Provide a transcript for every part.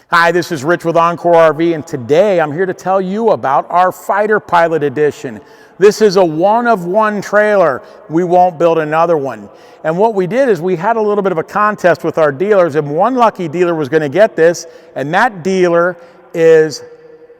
Hi, this is Rich with Encore RV, and today I'm here to tell you about our Fighter Pilot Edition. This is a one-of-one trailer. We won't build another one. And what we did is we had a little bit of a contest with our dealers, and one lucky dealer was going to get this, and that dealer is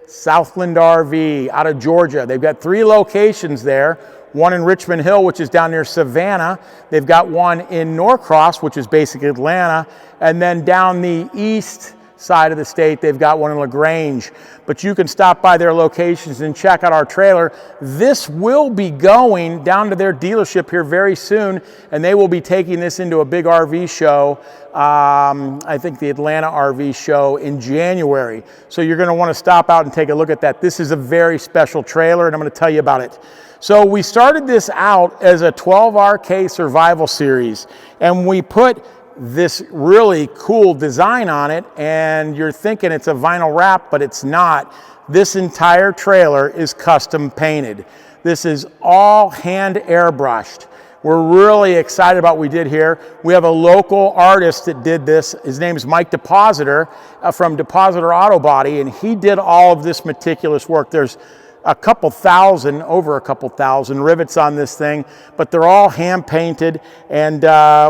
Southland RV out of Georgia. They've got 3 locations there. One in Richmond Hill, which is down near Savannah. They've got one in Norcross, which is basically Atlanta. And then down the east side of the state, they've got one in LaGrange. But you can stop by their locations and check out our trailer. This will be going down to their dealership here very soon, and they will be taking this into a big RV show, I think the Atlanta RV show in January. So you're going to want to stop out and take a look at that. This is a very special trailer, and I'm going to tell you about it. So we started this out as a 12RK survival series, and we put this really cool design on it, and you're thinking it's a vinyl wrap, but it's not. This entire trailer is custom painted. This is all hand airbrushed. We're really excited about what we did here. We have a local artist that did this. His name is Mike Depositar from Depositar Auto Body, and he did all of this meticulous work. There's over a couple thousand rivets on this thing, but they're all hand painted, and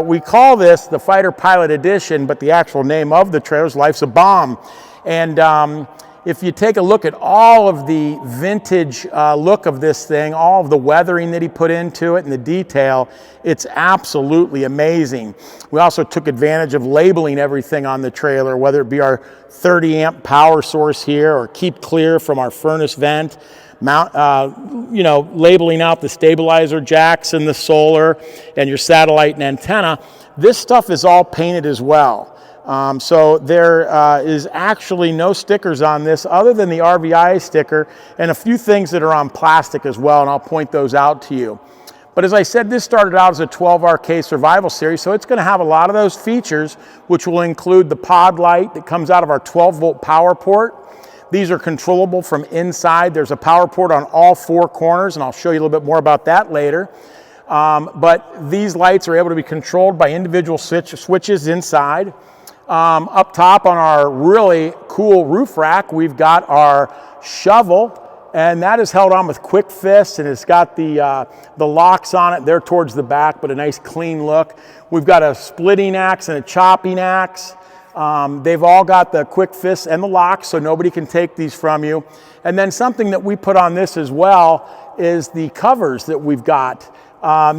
we call this the Fighter Pilot Edition, but the actual name of the trailer is Life's a Bomb. And if you take a look at all of the vintage look of this thing, all of the weathering that he put into it and the detail, it's absolutely amazing. We also took advantage of labeling everything on the trailer, whether it be our 30 amp power source here or keep clear from our furnace vent, labeling out the stabilizer jacks and the solar and your satellite and antenna. This stuff is all painted as well. So there is actually no stickers on this other than the RVI sticker and a few things that are on plastic as well, and I'll point those out to you. But as I said, this started out as a 12RK survival series, so it's going to have a lot of those features, which will include the pod light that comes out of our 12-volt power port. These are controllable from inside. There's a power port on all 4 corners, and I'll show you a little bit more about that later. But these lights are able to be controlled by individual switches inside. Up top on our really cool roof rack, we've got our shovel, and that is held on with quick fists, and it's got the locks on it. They're towards the back, but a nice clean look. We've got a splitting axe and a chopping axe. They've all got the quick fists and the locks, so nobody can take these from you. And then something that we put on this as well is the covers that we've got.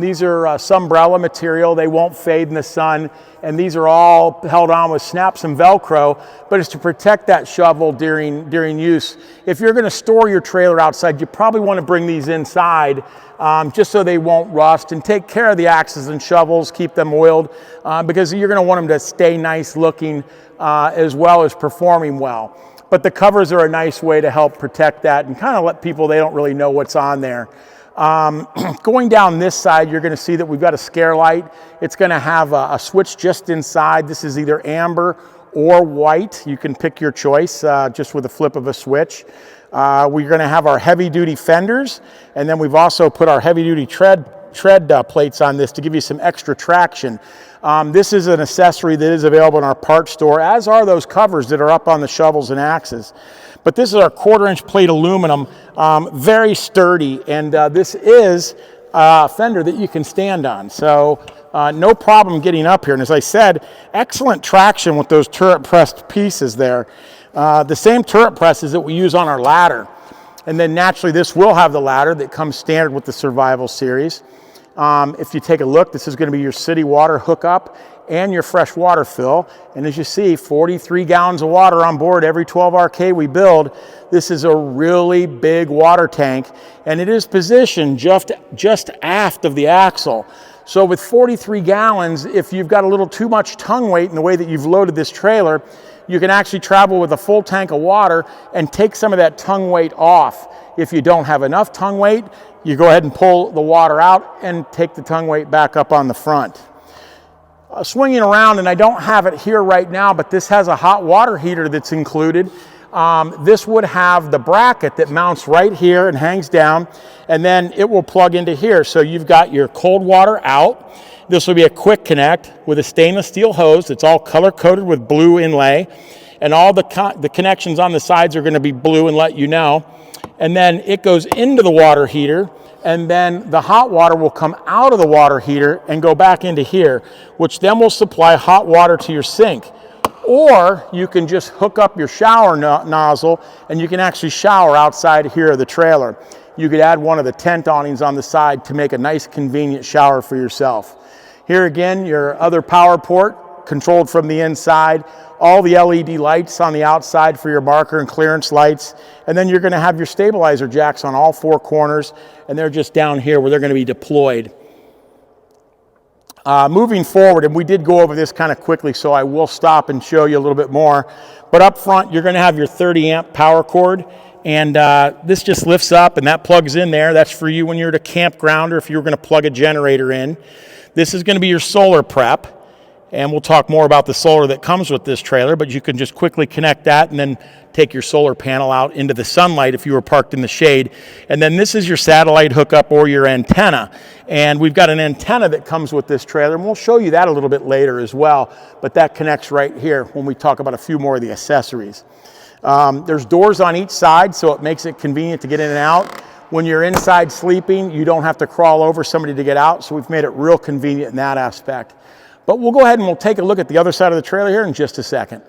These are Sunbrella material. They won't fade in the sun, and these are all held on with snaps and Velcro, but it's to protect that shovel during use. If you're going to store your trailer outside, you probably want to bring these inside just so they won't rust, and take care of the axes and shovels, keep them oiled, because you're going to want them to stay nice looking as well as performing well. But the covers are a nice way to help protect that and kind of let people, they don't really know what's on there. Going down this side, you're going to see that we've got a scare light. It's going to have a switch just inside. This is either amber or white. You can pick your choice just with a flip of a switch. We're going to have our heavy duty fenders, and then we've also put our heavy duty tread plates on this to give you some extra traction. This is an accessory that is available in our parts store, as are those covers that are up on the shovels and axes. But this is our 1/4-inch plate aluminum, very sturdy, and this is a fender that you can stand on. So no problem getting up here. And as I said, excellent traction with those turret pressed pieces there. The same turret presses that we use on our ladder. And then naturally this will have the ladder that comes standard with the Survival Series. If you take a look, this is going to be your city water hookup and your fresh water fill. And as you see, 43 gallons of water on board every 12RK we build. This is a really big water tank, and it is positioned just aft of the axle. So with 43 gallons, if you've got a little too much tongue weight in the way that you've loaded this trailer, you can actually travel with a full tank of water and take some of that tongue weight off. If you don't have enough tongue weight, you go ahead and pull the water out and take the tongue weight back up on the front. Swinging around, and I don't have it here right now, but this has a hot water heater that's included. This would have the bracket that mounts right here and hangs down, and then it will plug into here. So you've got your cold water out. This will be a quick connect with a stainless steel hose that's all color coded with blue inlay. and all the connections on the sides are going to be blue and let you know. And then it goes into the water heater, and then the hot water will come out of the water heater and go back into here, which then will supply hot water to your sink. Or you can just hook up your shower nozzle and you can actually shower outside here of the trailer. You could add one of the tent awnings on the side to make a nice convenient shower for yourself. Here again, your other power port controlled from the inside, all the LED lights on the outside for your marker and clearance lights, and then you're going to have your stabilizer jacks on all 4 corners, and they're just down here where they're going to be deployed. Moving forward, and we did go over this kind of quickly, so I will stop and show you a little bit more, but up front you're going to have your 30 amp power cord, and this just lifts up and that plugs in there. That's for you when you're at a campground or if you're going to plug a generator in. This is going to be your solar prep. And we'll talk more about the solar that comes with this trailer, but you can just quickly connect that and then take your solar panel out into the sunlight if you were parked in the shade. And then this is your satellite hookup or your antenna. And we've got an antenna that comes with this trailer, and we'll show you that a little bit later as well. But that connects right here when we talk about a few more of the accessories. There's doors on each side, so it makes it convenient to get in and out. When you're inside sleeping, you don't have to crawl over somebody to get out, so we've made it real convenient in that aspect. But we'll go ahead and we'll take a look at the other side of the trailer here in just a second.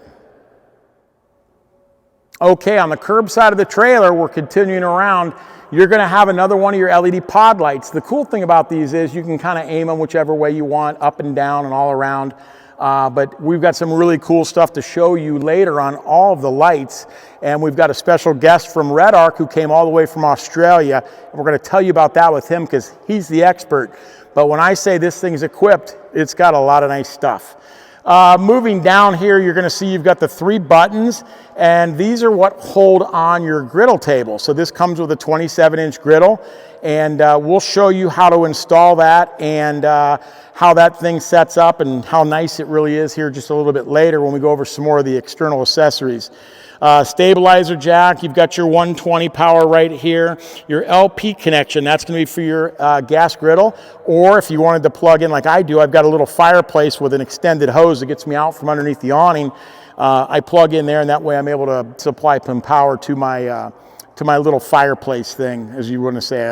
Okay, on the curb side of the trailer, we're continuing around. You're going to have another one of your LED pod lights. The cool thing about these is you can kind of aim them whichever way you want, up and down and all around. But we've got some really cool stuff to show you later on all of the lights. And we've got a special guest from REDARC who came all the way from Australia. And we're going to tell you about that with him because he's the expert. But when I say this thing's equipped, it's got a lot of nice stuff. Moving down here, you're going to see you've got the 3 buttons, and these are what hold on your griddle table. So this comes with a 27-inch griddle, and we'll show you how to install that and how that thing sets up and how nice it really is here just a little bit later when we go over some more of the external accessories. Stabilizer jack, you've got your 120 power right here. Your LP connection, that's going to be for your gas griddle, or if you wanted to plug in like I do, I've got a little fireplace with an extended hose that gets me out from underneath the awning. I plug in there, and that way I'm able to supply some power to my little fireplace thing, as you want to say,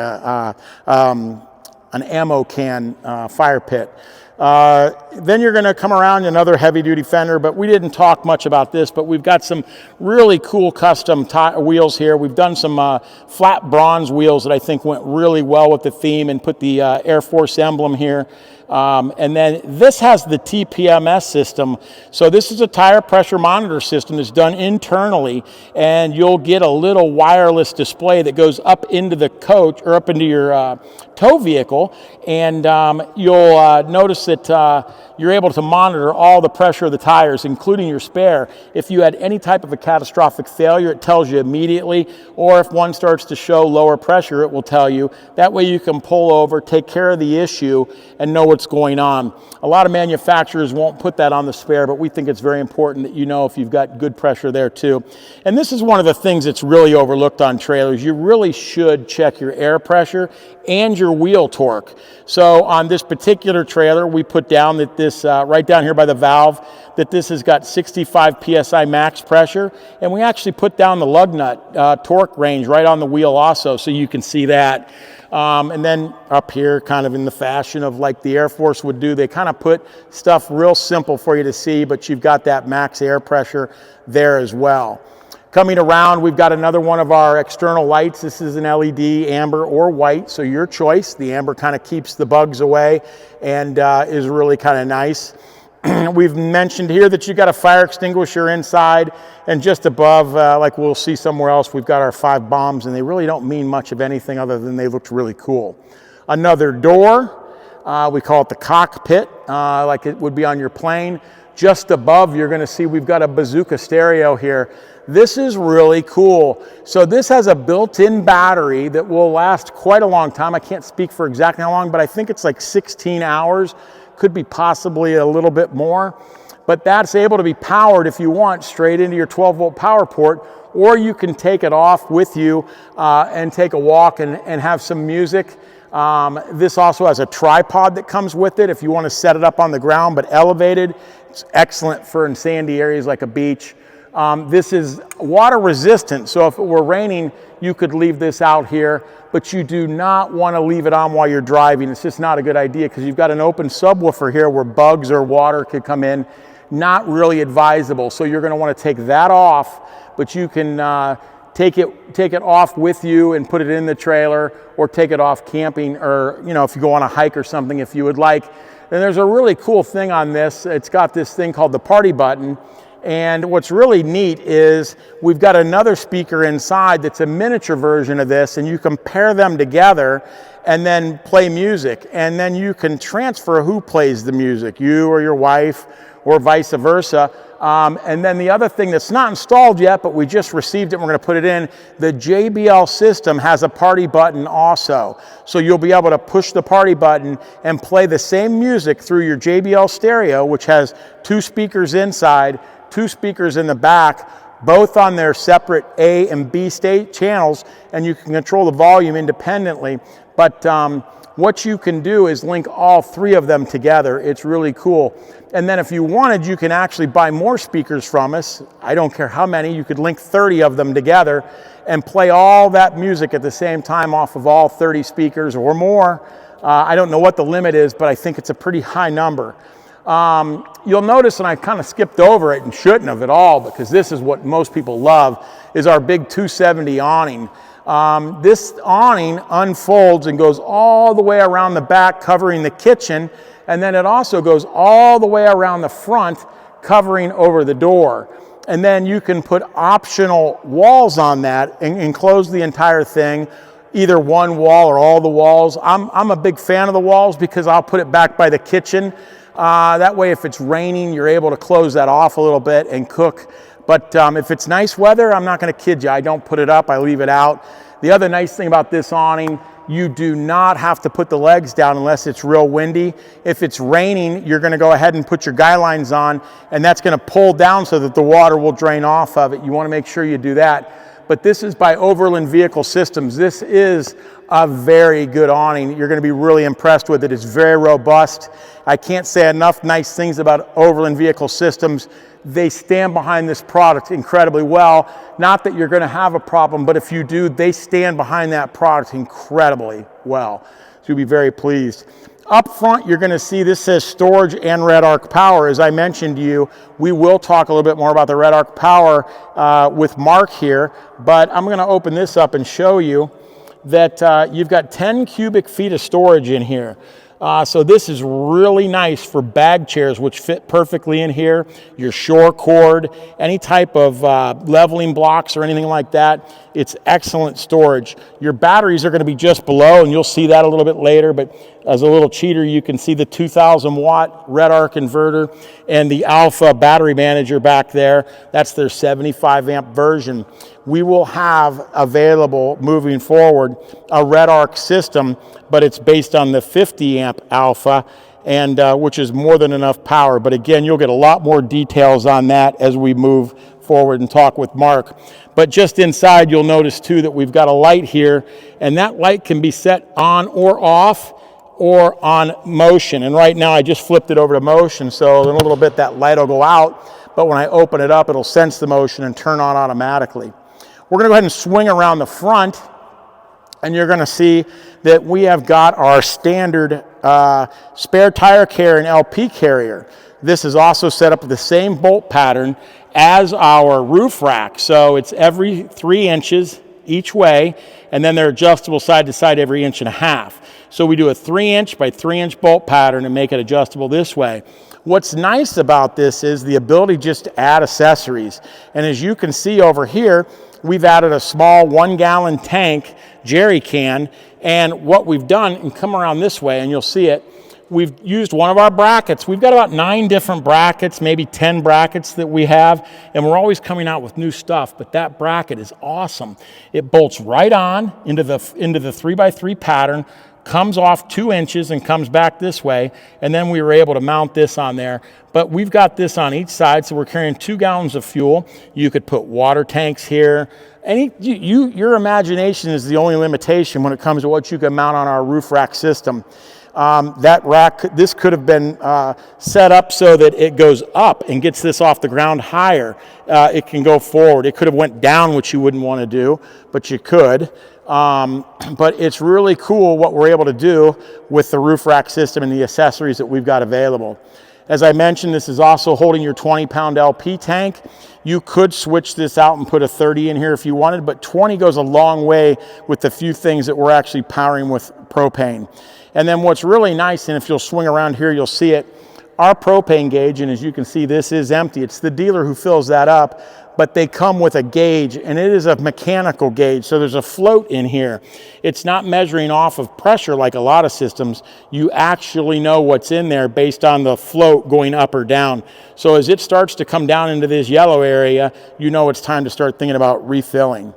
an ammo can fire pit. Then you're going to come around another heavy-duty fender, but we didn't talk much about this, but we've got some really cool custom wheels here. We've done some flat bronze wheels that I think went really well with the theme and put the Air Force emblem here. And then this has the TVMS system. So this is a tire pressure monitor system that's done internally, and you'll get a little wireless display that goes up into the coach or up into your tow vehicle, and you'll notice that you're able to monitor all the pressure of the tires, including your spare. If you had any type of a catastrophic failure, it tells you immediately, or if one starts to show lower pressure, it will tell you. That way you can pull over, take care of the issue, and know what's going on. A lot of manufacturers won't put that on the spare, but we think it's very important that you know if you've got good pressure there too. And this is one of the things that's really overlooked on trailers. You really should check your air pressure and your wheel torque. So on this particular trailer, we put down that this, right down here by the valve, that this has got 65 PSI max pressure, and we actually put down the lug nut torque range right on the wheel also, so you can see that. And then up here, kind of in the fashion of like the Air Force would do, they kind of put stuff real simple for you to see, but you've got that max air pressure there as well. Coming around, we've got another one of our external lights. This is an LED, amber or white, so your choice. The amber kind of keeps the bugs away and is really kind of nice. We've mentioned here that you've got a fire extinguisher inside, and just above, like we'll see somewhere else, we've got our 5 bombs, and they really don't mean much of anything other than they looked really cool. Another door, we call it the cockpit, like it would be on your plane. Just above, you're going to see we've got a bazooka stereo here. This is really cool. So this has a built-in battery that will last quite a long time. I can't speak for exactly how long, but I think it's like 16 hours. Could be possibly a little bit more. But that's able to be powered, if you want, straight into your 12-volt power port, or you can take it off with you and take a walk and have some music. This also has a tripod that comes with it if you want to set it up on the ground but elevated. It's excellent for in sandy areas like a beach. This is water resistant, so if it were raining, you could leave this out here, but you do not want to leave it on while you're driving. It's just not a good idea because you've got an open subwoofer here where bugs or water could come in. Not really advisable, so you're going to want to take that off, but you can take it off with you and put it in the trailer, or take it off camping, or if you go on a hike or something, if you would like. And there's a really cool thing on this. It's got this thing called the party button. And what's really neat is we've got another speaker inside that's a miniature version of this, and you can pair them together and then play music. And then you can transfer who plays the music, you or your wife, or vice versa. And then the other thing that's not installed yet, but we just received it and we're going to put it in, the JBL system has a party button also. So you'll be able to push the party button and play the same music through your JBL stereo, which has 2 speakers inside, 2 speakers in the back, both on their separate A and B state channels, and you can control the volume independently. But what you can do is link all 3 of them together. It's really cool. And then if you wanted, you can actually buy more speakers from us. I don't care how many. You could link 30 of them together and play all that music at the same time off of all 30 speakers or more. I don't know what the limit is, but I think it's a pretty high number. You'll notice, and I kind of skipped over it and shouldn't have at all, because this is what most people love, is our big 270 awning. This awning unfolds and goes all the way around the back, covering the kitchen, and then it also goes all the way around the front, covering over the door. And then you can put optional walls on that and enclose the entire thing, either one wall or all the walls. I'm a big fan of the walls because I'll put it back by the kitchen. That way, if it's raining, you're able to close that off a little bit and cook. But if it's nice weather, I'm not going to kid you, I don't put it up, I leave it out. The other nice thing about this awning, you do not have to put the legs down unless it's real windy. If it's raining, you're going to go ahead and put your guy lines on, and that's going to pull down so that the water will drain off of it. You want to make sure you do that. But this is by Overland Vehicle Systems. This is a very good awning. You're going to be really impressed with it. It's very robust. I can't say enough nice things about Overland Vehicle Systems. They stand behind this product incredibly well. Not that you're going to have a problem, but if you do, they stand behind that product incredibly well. So you'll be very pleased. Up front, you're going to see this says storage and REDARC power. As I mentioned to you, we will talk a little bit more about the REDARC power with Mark here, but I'm going to open this up and show you that you've got 10 cubic feet of storage in here. So this is really nice for bag chairs, which fit perfectly in here, your shore cord, any type of leveling blocks or anything like that. It's excellent storage. Your batteries are going to be just below, and you'll see that a little bit later, but as a little cheater, you can see the 2,000 watt REDARC inverter and the Alpha battery manager back there. That's their 75 amp version. We will have available moving forward a REDARC system, but it's based on the 50 amp Alpha, and which is more than enough power. But again, you'll get a lot more details on that as we move forward and talk with Mark. But just inside, you'll notice too that we've got a light here, and that light can be set on or off or on motion. And right now I just flipped it over to motion, so in a little bit that light will go out, but when I open it up, it'll sense the motion and turn on automatically. We're gonna go ahead and swing around the front, and you're gonna see that we have got our standard spare tire carrier and LP carrier. This is also set up with the same bolt pattern as our roof rack. So it's every 3 inches each way, and then they're adjustable side to side every 1.5 inches. So we do a 3 inch by 3 inch bolt pattern and make it adjustable this way. What's nice about this is the ability just to add accessories. And as you can see over here, we've added a small 1 gallon tank jerry can, and what we've done, and come around this way and you'll see it, we've used one of our brackets. We've got about 9 different brackets, maybe 10 brackets that we have, and we're always coming out with new stuff, but that bracket is awesome. It bolts right on into the 3x3 pattern, comes off 2 inches and comes back this way, and then we were able to mount this on there. But we've got this on each side, so we're carrying 2 gallons of fuel. You could put water tanks here. Your imagination is the only limitation when it comes to what you can mount on our roof rack system. That rack, this could have been set up so that it goes up and gets this off the ground higher. It can go forward. It could have went down, which you wouldn't want to do, but you could. But it's really cool what we're able to do with the roof rack system and the accessories that we've got available. As I mentioned, this is also holding your 20-pound LP tank. You could switch this out and put a 30 in here if you wanted, but 20 goes a long way with the few things that we're actually powering with propane. And then what's really nice, and if you'll swing around here, you'll see it, our propane gauge, and as you can see, this is empty. It's the dealer who fills that up, but they come with a gauge, and it is a mechanical gauge, so there's a float in here. It's not measuring off of pressure like a lot of systems. You actually know what's in there based on the float going up or down. So as it starts to come down into this yellow area, you know it's time to start thinking about refilling.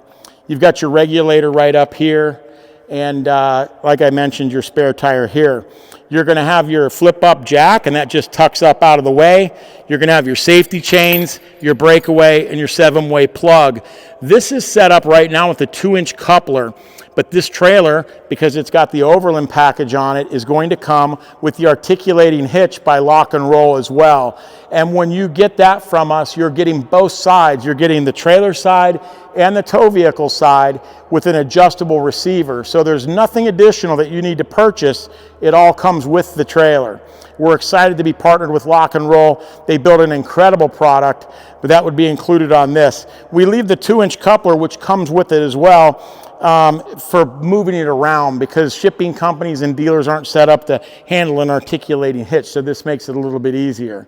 You've got your regulator right up here, and like I mentioned, your spare tire here. You're going to have your flip-up jack, and that just tucks up out of the way. You're going to have your safety chains, your breakaway, and your 7-way plug. This is set up right now with a 2-inch coupler, but this trailer, because it's got the Overland package on it, is going to come with the articulating hitch by Lock and Roll as well. And when you get that from us, you're getting both sides. You're getting the trailer side and the tow vehicle side with an adjustable receiver. So there's nothing additional that you need to purchase. It all comes with the trailer. We're excited to be partnered with Lock and Roll. They built an incredible product, but that would be included on this. We leave the 2-inch coupler, which comes with it as well, for moving it around, because shipping companies and dealers aren't set up to handle an articulating hitch, so this makes it a little bit easier.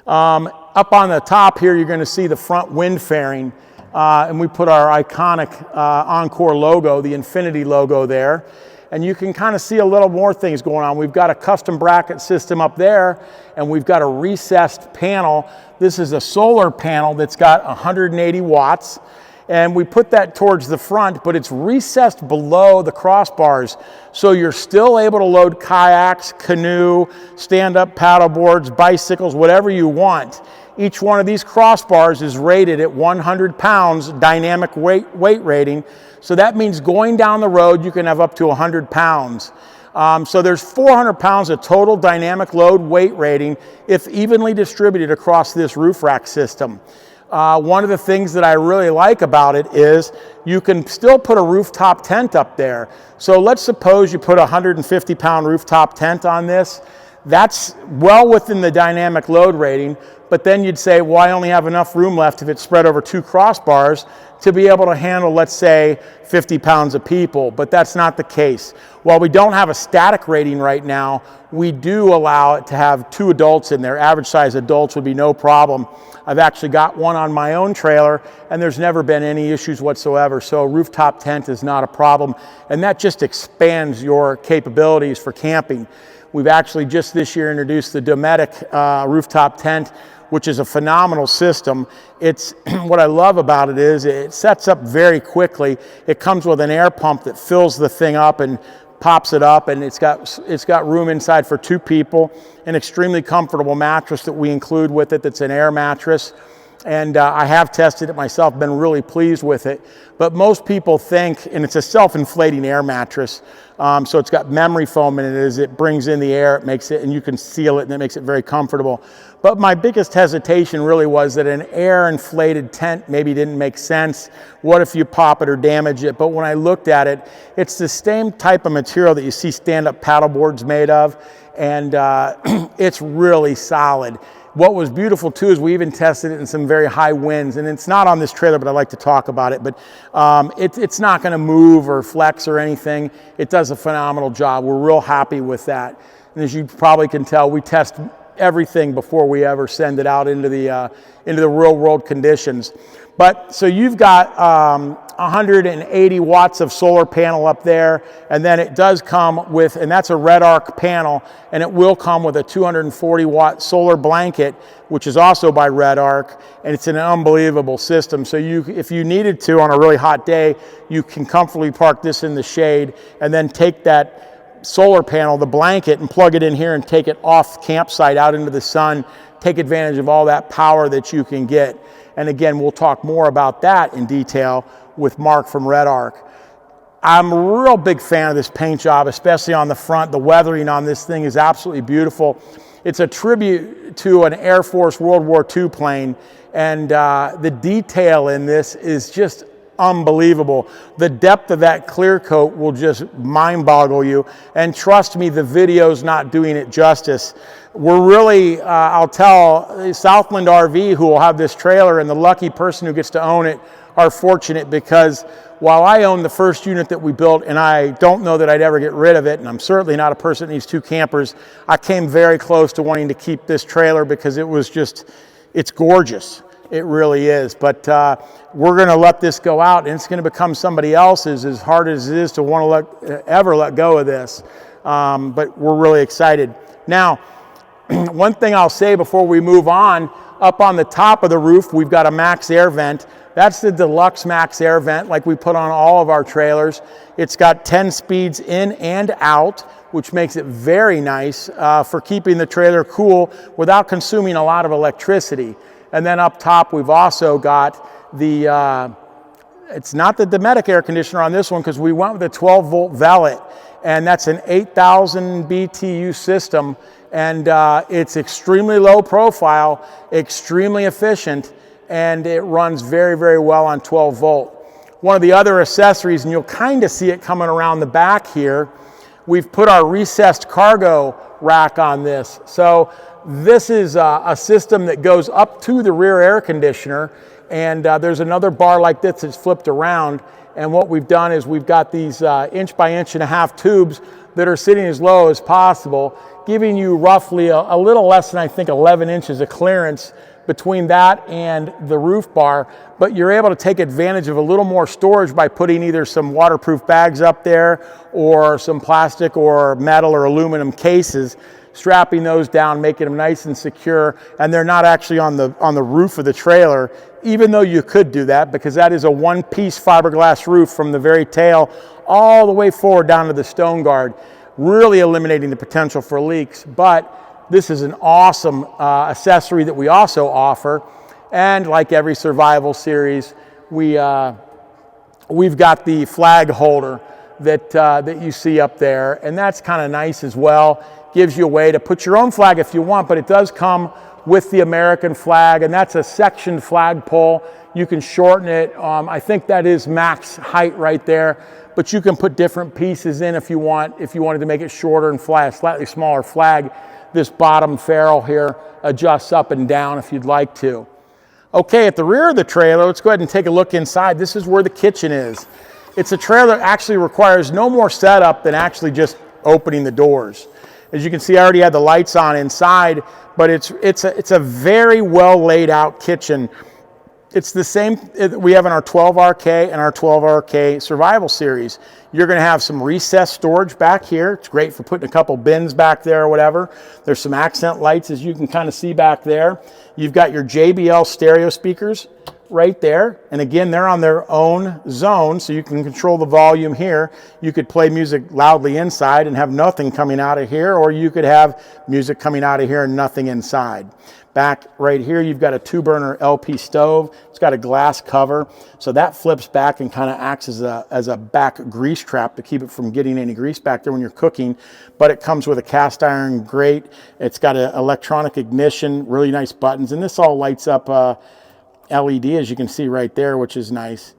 Up on the top here, you're going to see the front wind fairing, and we put our iconic Encore logo, the Infinity logo there. And you can kind of see a little more things going on. We've got a custom bracket system up there, and we've got a recessed panel. This is a solar panel that's got 180 watts, and we put that towards the front, but it's recessed below the crossbars. So you're still able to load kayaks, canoe, stand-up paddle boards, bicycles, whatever you want. Each one of these crossbars is rated at 100 pounds dynamic weight rating. So that means going down the road, you can have up to 100 pounds. So there's 400 pounds of total dynamic load weight rating if evenly distributed across this roof rack system. One of the things that I really like about it is you can still put a rooftop tent up there. So let's suppose you put a 150-pound rooftop tent on this. That's well within the dynamic load rating, but then you'd say, well, I only have enough room left if it's spread over 2 crossbars to be able to handle, let's say, 50 pounds of people, but that's not the case. While we don't have a static rating right now, we do allow it to have 2 adults in there. Average size adults would be no problem. I've actually got one on my own trailer, and there's never been any issues whatsoever, so a rooftop tent is not a problem, and that just expands your capabilities for camping. We've actually just this year introduced the Dometic rooftop tent, which is a phenomenal system. It's what I love about it is it sets up very quickly. It comes with an air pump that fills the thing up and pops it up, and it's got room inside for 2 people, an extremely comfortable mattress that we include with it that's an air mattress. And I have tested it myself, been really pleased with it. But most people think, and it's a self-inflating air mattress, so it's got memory foam in it. As it brings in the air, it makes it, and you can seal it, and it makes it very comfortable. But my biggest hesitation really was that an air-inflated tent maybe didn't make sense. What if you pop it or damage it? But when I looked at it, it's the same type of material that you see stand-up paddle boards made of, and it's really solid. What was beautiful too is we even tested it in some very high winds, and it's not on this trailer, but I like to talk about it. But it's not going to move or flex or anything. It does a phenomenal job. We're real happy with that. And as you probably can tell, we test everything before we ever send it out into the real world conditions. But so you've got 180 watts of solar panel up there, and then it does come with, and that's a REDARC panel, and it will come with a 240 watt solar blanket, which is also by REDARC, and it's an unbelievable system. So if you needed to on a really hot day, you can comfortably park this in the shade and then take that solar panel, the blanket, and plug it in here and take it off campsite out into the sun, take advantage of all that power that you can get. And again, we'll talk more about that in detail with Mark from REDARC. I'm a real big fan of this paint job, especially on the front. The weathering on this thing is absolutely beautiful. It's a tribute to an Air Force World War II plane, and the detail in this is just unbelievable. The depth of that clear coat will just mind boggle you, and trust me, the video's not doing it justice. We're really, I'll tell Southland RV, who will have this trailer, and the lucky person who gets to own it are fortunate, because while I own the first unit that we built, and I don't know that I'd ever get rid of it, and I'm certainly not a person that needs 2 campers, I came very close to wanting to keep this trailer because it was just, it's gorgeous. It really is. But we're going to let this go out, and it's going to become somebody else's, as hard as it is to want to ever let go of this. But we're really excited. Now, one thing I'll say before we move on, up on the top of the roof, we've got a max air vent. That's the deluxe max air vent like we put on all of our trailers. It's got 10 speeds in and out, which makes it very nice for keeping the trailer cool without consuming a lot of electricity. And then up top, we've also got the, it's not the Dometic air conditioner on this one, because we went with a 12-volt Velvet, and that's an 8,000 BTU system, and it's extremely low profile, extremely efficient, and it runs very, very well on 12 volt. One of the other accessories, and you'll kind of see it coming around the back here, we've put our recessed cargo rack on this. So this is a system that goes up to the rear air conditioner, and there's another bar like this that's flipped around, and what we've done is we've got these 1.5 by 1.5 tubes that are sitting as low as possible, giving you roughly a little less than, I think, 11 inches of clearance between that and the roof bar, but you're able to take advantage of a little more storage by putting either some waterproof bags up there or some plastic or metal or aluminum cases, strapping those down, making them nice and secure, and they're not actually on the roof of the trailer, even though you could do that, because that is a one-piece fiberglass roof from the very tail all the way forward down to the stone guard, really eliminating the potential for leaks. But this is an awesome accessory that we also offer. And like every survival series, we've got the flag holder that you see up there, and that's kind of nice as well. Gives you a way to put your own flag if you want, but it does come with the American flag, and that's a sectioned flagpole. You can shorten it. I think that is max height right there, but you can put different pieces in if you want. If you wanted to make it shorter and fly a slightly smaller flag, this bottom ferrule here adjusts up and down if you'd like to. Okay, at the rear of the trailer, let's go ahead and take a look inside. This is where the kitchen is. It's a trailer that actually requires no more setup than actually just opening the doors. As you can see, I already had the lights on inside, but it's a very well laid out kitchen. It's the same we have in our 12RK and our 12RK Survival Series. You're going to have some recessed storage back here. It's great for putting a couple bins back there or whatever. There's some accent lights, as you can kind of see back there. You've got your JBL stereo speakers right there. And again, they're on their own zone, so you can control the volume here. You could play music loudly inside and have nothing coming out of here, or you could have music coming out of here and nothing inside. Back right here, you've got a 2-burner LP stove. It's got a glass cover, so that flips back and kind of acts as a back grease trap to keep it from getting any grease back there when you're cooking. But it comes with a cast iron grate. It's got an electronic ignition, really nice buttons, and this all lights up LED, as you can see right there, which is nice.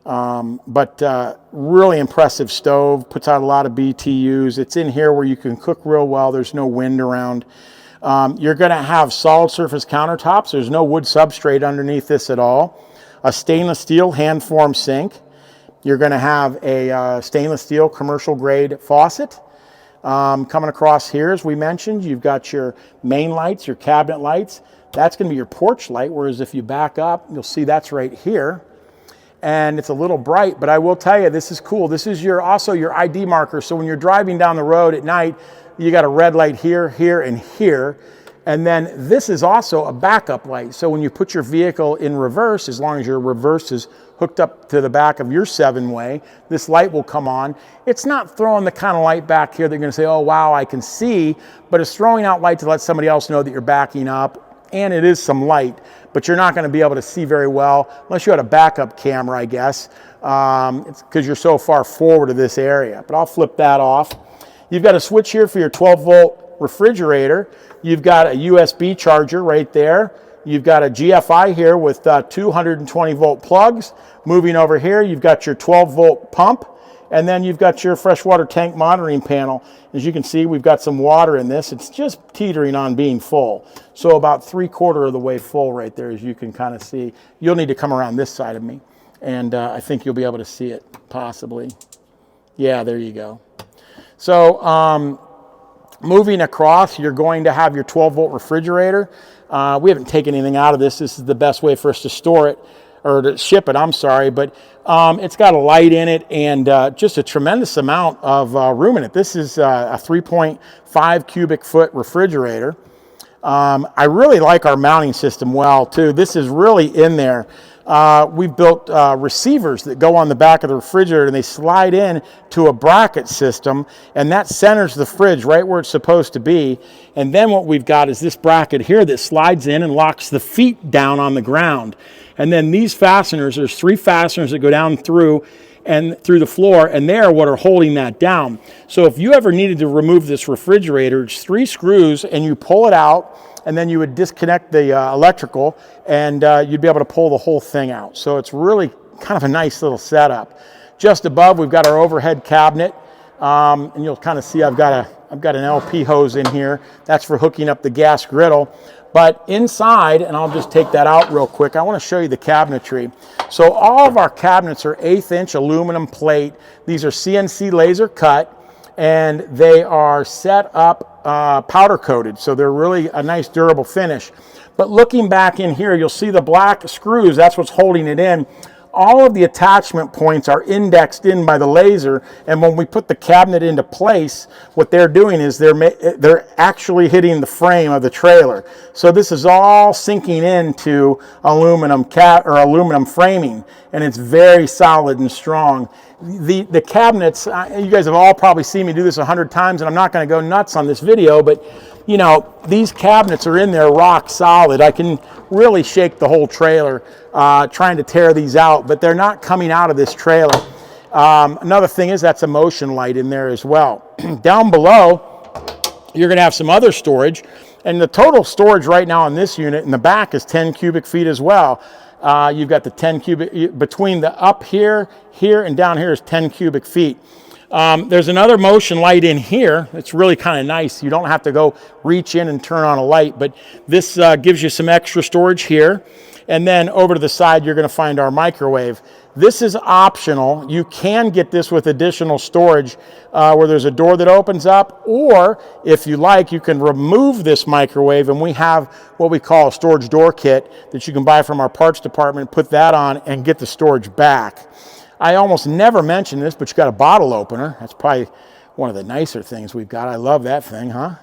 Really impressive stove, puts out a lot of BTUs. It's in here where you can cook real well. There's no wind around. You're going to have solid surface countertops. There's no wood substrate underneath this at all. A stainless steel hand formed sink. You're going to have a stainless steel commercial grade faucet. Coming across here, as we mentioned, you've got your main lights, your cabinet lights. That's going to be your porch light, whereas if you back up, you'll see that's right here. And it's a little bright, but I will tell you, this is cool. This is also your ID marker. So when you're driving down the road at night, you got a red light here, here, and here. And then this is also a backup light. So when you put your vehicle in reverse, as long as your reverse is hooked up to the back of your 7-way, this light will come on. It's not throwing the kind of light back here that you're going to say, oh, wow, I can see, but it's throwing out light to let somebody else know that you're backing up. and it is some light, but you're not going to be able to see very well unless you had a backup camera, I guess. It's because you're so far forward of this area, but I'll flip that off. You've got a switch here for your 12-volt refrigerator. You've got a USB charger right there. You've got a GFI here with 220-volt plugs. Moving over here, you've got your 12-volt pump, and then you've got your freshwater tank monitoring panel. As you can see, we've got some water in this. It's just teetering on being full. So about 3/4 of the way full right there, as you can kind of see. You'll need to come around this side of me, and I think you'll be able to see it, possibly. Yeah, there you go. So moving across, you're going to have your 12-volt refrigerator. We haven't taken anything out of this. This is the best way for us to store it, or to ship it, I'm sorry. But it's got a light in it and just a tremendous amount of room in it. This is a 3.5 cubic foot refrigerator. I really like our mounting system well, too. This is really in there. We've built receivers that go on the back of the refrigerator, and they slide in to a bracket system, and that centers the fridge right where it's supposed to be. And then what we've got is this bracket here that slides in and locks the feet down on the ground. And then these fasteners, there's 3 fasteners that go down through the floor, and they are what are holding that down. So if you ever needed to remove this refrigerator, it's 3 screws, and you pull it out, and then you would disconnect the electrical, and you'd be able to pull the whole thing out. So it's really kind of a nice little setup. Just above, we've got our overhead cabinet, and you'll kind of see I've got an LP hose in here. That's for hooking up the gas griddle. But inside, and I'll just take that out real quick, I want to show you the cabinetry. So all of our cabinets are 1/8-inch aluminum plate. These are CNC laser cut, and they are set up powder coated, so they're really a nice durable finish. But looking back in here, you'll see the black screws. That's what's holding it in. All of the attachment points are indexed in by the laser, and when we put the cabinet into place, what they're doing is they're actually hitting the frame of the trailer. So this is all sinking into aluminum framing, and it's very solid and strong. The cabinets, you guys have all probably seen me do this 100 times, and I'm not going to go nuts on this video, but you know, these cabinets are in there rock solid. I can really shake the whole trailer trying to tear these out, but they're not coming out of this trailer. Another thing is that's a motion light in there as well. Down below, you're going to have some other storage, and the total storage right now on this unit in the back is 10 cubic feet as well. You've got the 10 cubic, between the up here, and down here is 10 cubic feet. There's another motion light in here. It's really kind of nice. You don't have to go reach in and turn on a light, but this gives you some extra storage here. And then over to the side, you're going to find our microwave. This is optional. You can get this with additional storage where there's a door that opens up, or if you like, you can remove this microwave, and we have what we call a storage door kit that you can buy from our parts department, put that on, and get the storage back. I almost never mention this, but you got a bottle opener. That's probably one of the nicer things we've got. I love that thing, huh?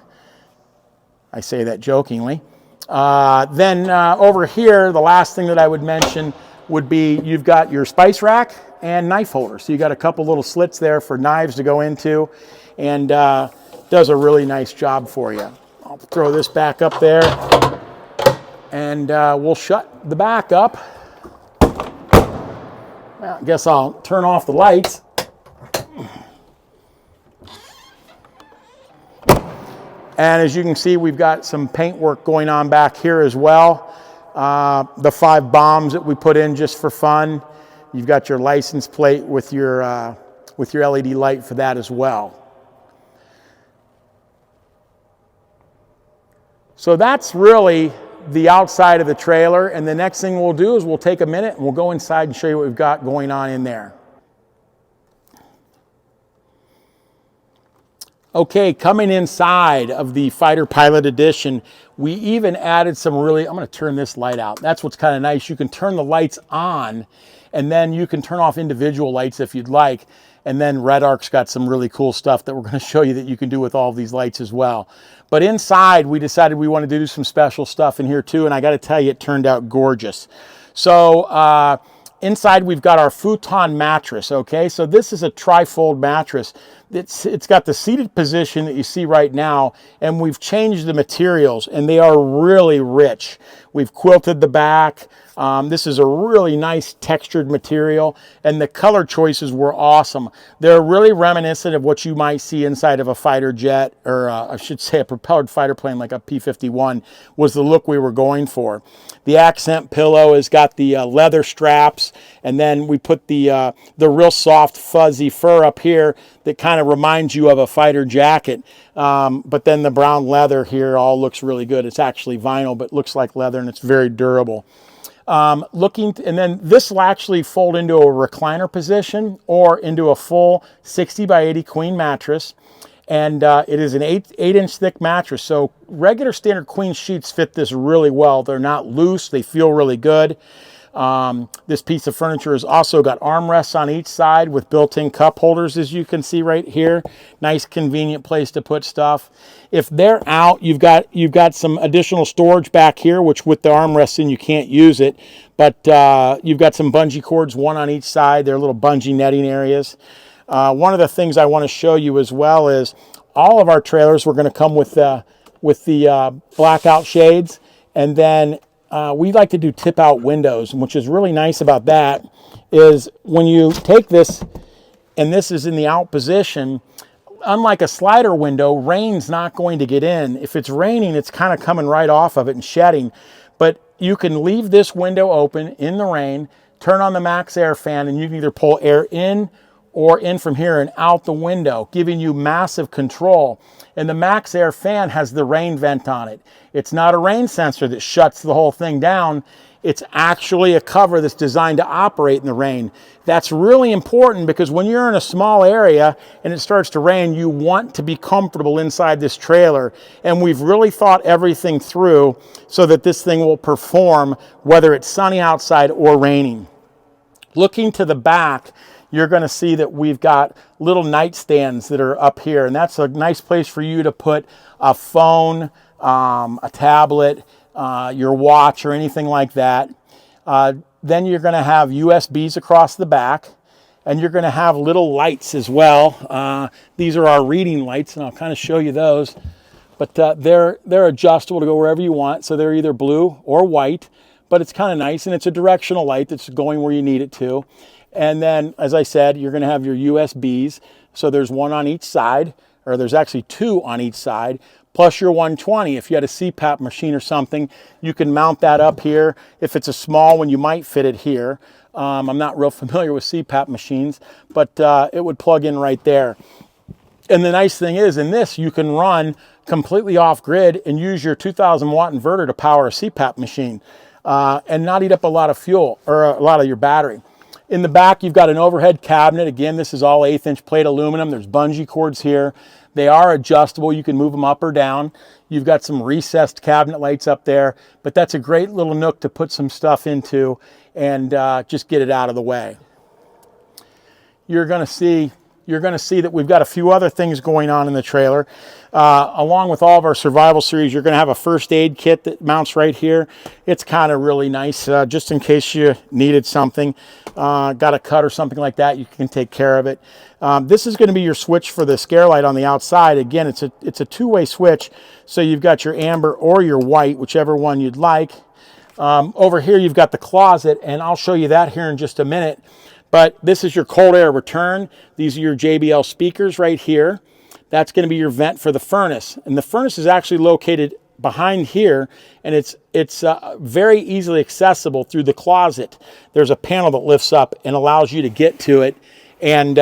I say that jokingly. Then over here, the last thing that I would mention would be you've got your spice rack and knife holder. So you got a couple little slits there for knives to go into, and does a really nice job for you. I'll throw this back up there, and we'll shut the back up. Well, I guess I'll turn off the lights. And as you can see, we've got some paint work going on back here as well. The 5 bombs that we put in just for fun. You've got your license plate with your LED light for that as well. So that's really the outside of the trailer, and the next thing we'll do is we'll take a minute and we'll go inside and show you what we've got going on in there. Okay, coming inside of the Fighter Pilot Edition, we even added some really, I'm going to turn this light out. That's what's kind of nice. You can turn the lights on, and then you can turn off individual lights if you'd like. And then REDARC's got some really cool stuff that we're going to show you that you can do with all of these lights as well. But inside, we decided we wanted to do some special stuff in here too, and I got to tell you, it turned out gorgeous. So inside, we've got our futon mattress, okay? So this is a trifold mattress. it's got the seated position that you see right now, and we've changed the materials, and they are really rich. We've quilted the back. This is a really nice textured material, and the color choices were awesome. They're really reminiscent of what you might see inside of a fighter jet, or I should say a propelled fighter plane like a P-51 was the look we were going for. The accent pillow has got the leather straps, and then we put the real soft fuzzy fur up here that kind of reminds you of a fighter jacket. But then the brown leather here all looks really good. It's actually vinyl, but looks like leather, and it's very durable. And then this will actually fold into a recliner position or into a full 60 by 80 queen mattress. And it is an 8-inch thick mattress. So regular standard queen sheets fit this really well. They're not loose. They feel really good. This piece of furniture has also got armrests on each side with built-in cup holders, as you can see right here. Nice, convenient place to put stuff. If they're out, you've got some additional storage back here, which with the armrests in, you can't use it. But you've got some bungee cords, one on each side. They're little bungee netting areas. One of the things I want to show you as well is all of our trailers were going to come with the blackout shades, and then we like to do tip out windows, which is really nice about that is when you take this and this is in the out position, unlike a slider window, rain's not going to get in. If it's raining, it's kind of coming right off of it and shedding. But you can leave this window open in the rain, turn on the max air fan, and you can either pull air in or in from here and out the window, giving you massive control. And the max air fan has the rain vent on it. It's not a rain sensor that shuts the whole thing down. It's actually a cover that's designed to operate in the rain. That's really important because when you're in a small area and it starts to rain, you want to be comfortable inside this trailer. And we've really thought everything through so that this thing will perform whether it's sunny outside or raining. Looking to the back, you're going to see that we've got little nightstands that are up here, and that's a nice place for you to put a phone, a tablet, your watch, or anything like that. Then you're going to have USBs across the back, and you're going to have little lights as well. These are our reading lights, and I'll kind of show you those. But they're adjustable to go wherever you want, so they're either blue or white, but it's kind of nice, and it's a directional light that's going where you need it to. And then, as I said, you're going to have your USBs. So there's one on each side, or there's actually two on each side, plus your 120. If you had a CPAP machine or something, you can mount that up here. If it's a small one, you might fit it here. I'm not real familiar with CPAP machines, but it would plug in right there. And the nice thing is, in this, you can run completely off grid and use your 2,000 watt inverter to power a CPAP machine and not eat up a lot of fuel or a lot of your battery. In the back, you've got an overhead cabinet. Again, this is all 1/8-inch plate aluminum. There's bungee cords here. They are adjustable. You can move them up or down. You've got some recessed cabinet lights up there, but that's a great little nook to put some stuff into and just get it out of the way. You're going to see that we've got a few other things going on in the trailer. Along with all of our survival series, you're going to have a first aid kit that mounts right here. It's kind of really nice, just in case you needed something. Got a cut or something like that, you can take care of it. This is going to be your switch for the scare light on the outside. Again, it's a two-way switch, so you've got your amber or your white, whichever one you'd like. Over here, you've got the closet, and I'll show you that here in just a minute. But this is your cold air return. These are your JBL speakers right here. That's going to be your vent for the furnace. And the furnace is actually located behind here, and it's very easily accessible through the closet. There's a panel that lifts up and allows you to get to it, and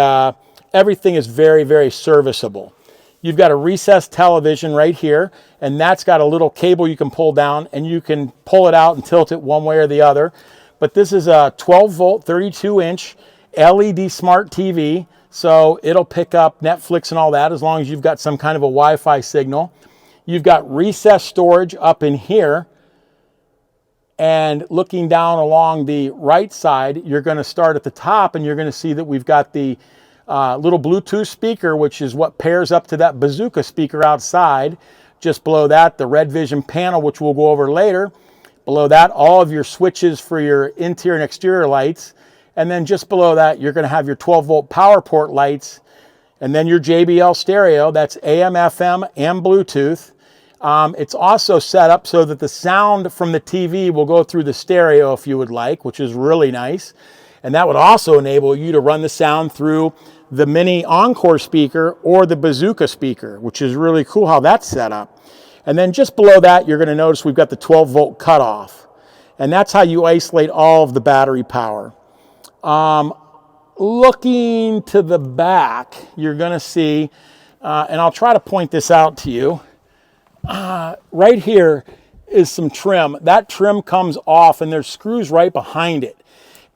everything is very, very serviceable. You've got a recessed television right here, and that's got a little cable you can pull down, and you can pull it out and tilt it one way or the other. But this is a 12-volt, 32-inch LED smart TV, so it'll pick up Netflix and all that as long as you've got some kind of a Wi-Fi signal. You've got recessed storage up in here, and looking down along the right side, you're going to start at the top, and you're going to see that we've got the little Bluetooth speaker, which is what pairs up to that bazooka speaker outside. Just below that, the RedVision panel, which we'll go over later. Below that, all of your switches for your interior and exterior lights. And then just below that, you're going to have your 12-volt power port lights. and then your JBL stereo. That's AM, FM, and Bluetooth. It's also set up so that the sound from the TV will go through the stereo if you would like, which is really nice. And that would also enable you to run the sound through the mini Encore speaker or the Bazooka speaker, which is really cool how that's set up. And then just below that, you're going to notice we've got the 12-volt cutoff. And that's how you isolate all of the battery power. Looking to the back, you're going to see, and I'll try to point this out to you, right here is some trim. That trim comes off, and there's screws right behind it.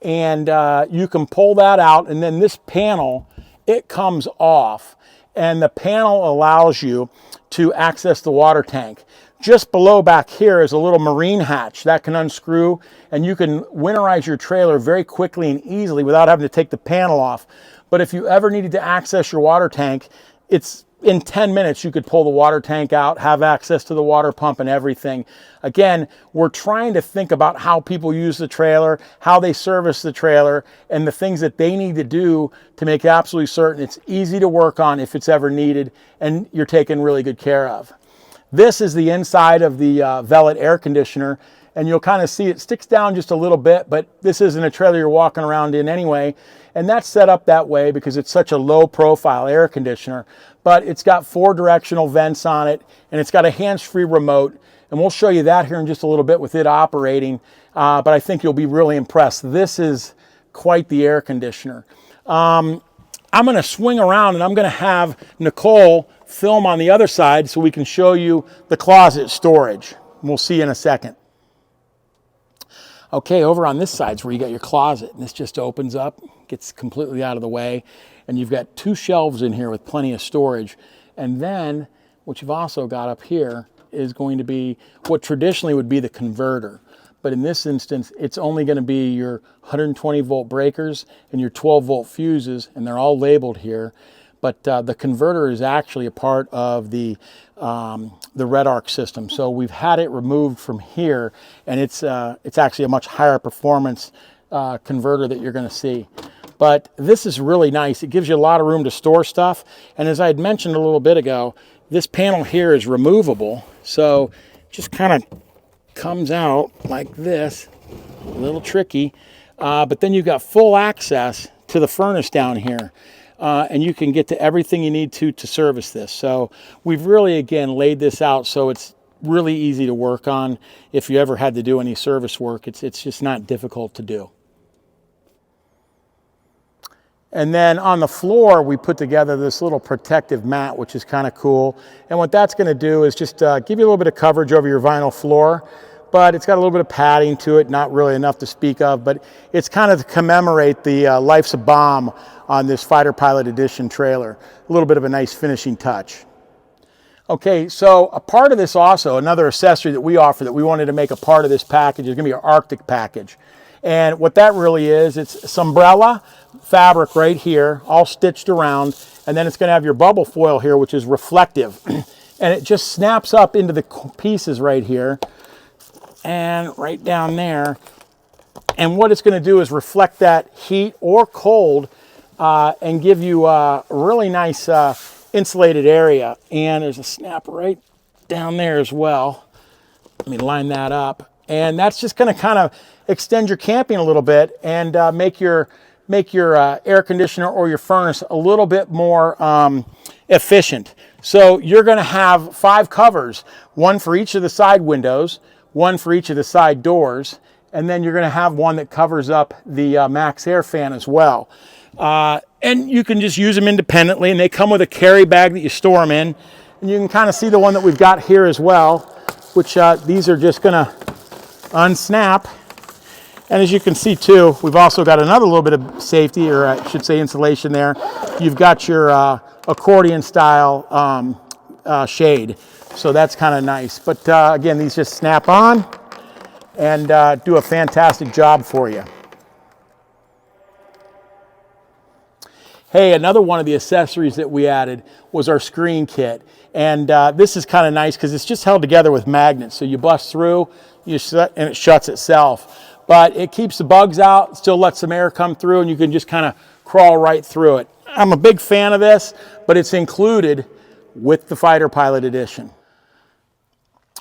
And you can pull that out, and then this panel, it comes off, and the panel allows you to access the water tank. Just below back here is a little marine hatch that can unscrew, and you can winterize your trailer very quickly and easily without having to take the panel off. But if you ever needed to access your water tank, it's in 10 minutes you could pull the water tank out, have access to the water pump and everything. Again, we're trying to think about how people use the trailer, how they service the trailer, and the things that they need to do to make absolutely certain it's easy to work on if it's ever needed and you're taken really good care of. This is the inside of the Velvet air conditioner, and you'll kind of see it sticks down just a little bit, but this isn't a trailer you're walking around in anyway. And that's set up that way because it's such a low profile air conditioner, but it's got 4 directional vents on it, and it's got a hands-free remote. And we'll show you that here in just a little bit with it operating, but I think you'll be really impressed. This is quite the air conditioner. I'm going to swing around, and I'm going to have Nicole film on the other side so we can show you the closet storage. We'll see you in a second. Okay, over on this side is where you got your closet, and this just opens up, gets completely out of the way, and you've got 2 shelves in here with plenty of storage. And then what you've also got up here is going to be what traditionally would be the converter. But in this instance, it's only going to be your 120 volt breakers and your 12 volt fuses, and they're all labeled here. But the converter is actually a part of the REDARC system. So we've had it removed from here, and it's actually a much higher performance converter that you're going to see. But this is really nice. It gives you a lot of room to store stuff. And as I had mentioned a little bit ago, this panel here is removable. So just kind of comes out like this, a little tricky. But then you've got full access to the furnace down here. And you can get to everything you need to service this. So we've really, again, laid this out so it's really easy to work on. If you ever had to do any service work, it's just not difficult to do. And then on the floor, we put together this little protective mat, which is kind of cool. And what that's going to do is just give you a little bit of coverage over your vinyl floor. But it's got a little bit of padding to it, not really enough to speak of, but it's kind of to commemorate the Life's a Bomb on this Fighter Pilot Edition trailer. A little bit of a nice finishing touch. Okay, so a part of this also, another accessory that we offer that we wanted to make a part of this package is going to be our Arctic package. And what that really is, it's Sombrella fabric right here, all stitched around, and then it's going to have your bubble foil here, which is reflective. And it just snaps up into the pieces right here. And right down there, and what it's going to do is reflect that heat or cold and give you a really nice insulated area. And there's a snap right down there as well. Let me line that up, and that's just going to kind of extend your camping a little bit and make your air conditioner or your furnace a little bit more efficient. So you're going to have 5 covers, 1 for each of the side windows, 1 for each of the side doors, and then you're going to have 1 that covers up the Max Air fan as well. And you can just use them independently, and they come with a carry bag that you store them in. And you can kind of see the one that we've got here as well, which these are just going to unsnap. And as you can see too, we've also got another little bit of safety, or I should say insulation there. You've got your accordion style shade. So that's kind of nice. But again, these just snap on and do a fantastic job for you. Hey, another one of the accessories that we added was our screen kit. And this is kind of nice because it's just held together with magnets. So you bust through, and it shuts itself. But it keeps the bugs out, still lets some air come through, and you can just kind of crawl right through it. I'm a big fan of this, but it's included with the Fighter Pilot Edition.